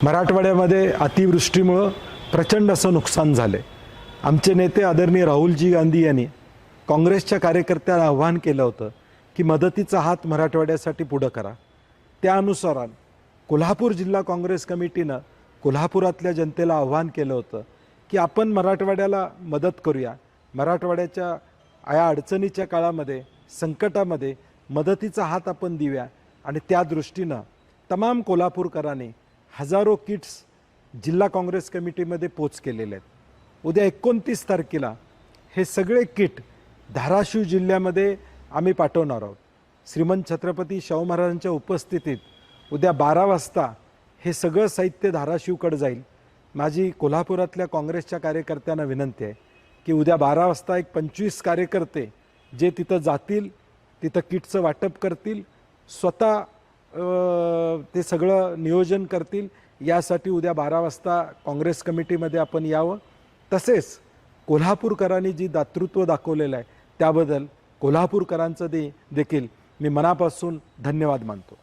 मराठवाड्यामध्ये अतिवृष्टीमुळे प्रचंड असं नुकसान झाले। आमचे नेते आदरणीय राहुलजी गांधी यांनी काँग्रेसच्या कार्यकर्त्यांना आव्हान केलं होतं की मदतीचा हात मराठवाड्यासाठी पुढे करा। त्यानुसार कोल्हापूर जिल्हा काँग्रेस कमिटीनं कोल्हापुरातल्या जनतेला आव्हान केलं होतं की आपण मराठवाड्याला मदत करूया। मराठवाड्याच्या या अडचणीच्या काळामध्ये संकटामध्ये मदतीचा हात आपण देऊया आणि त्या दृष्टीनं तमाम कोल्हापूरकरांनी हजारो किट्स जिल्हा काँग्रेस कमिटीमध्ये पोच केलेले आहेत। उद्या 29 तारखेला हे सगळे किट धाराशिव जिल्ह्यामध्ये आम्ही पाठवणार आहोत। श्रीमंत छत्रपती शाहू महाराजांच्या उपस्थितीत उद्या 12 वाजता हे सगळं साहित्य धाराशिवकडे जाईल। माझी कोल्हापुरातल्या काँग्रेसच्या कार्यकर्त्यांना विनंती आहे की उद्या 12 वाजता एक 25 कार्यकर्ते जे तिथं जातील, तिथं किटचं वाटप करतील, स्वतः ते सगळं नियोजन करतील। यासाठी उद्या 12 वाजता काँग्रेस कमिटीमध्ये आपण यावं। तसेच कोल्हापूरकरांनी जी दातृत्व दाखवलेलं आहे त्याबद्दल कोल्हापूरकरांचं देखील मी मनापासून धन्यवाद मानतो।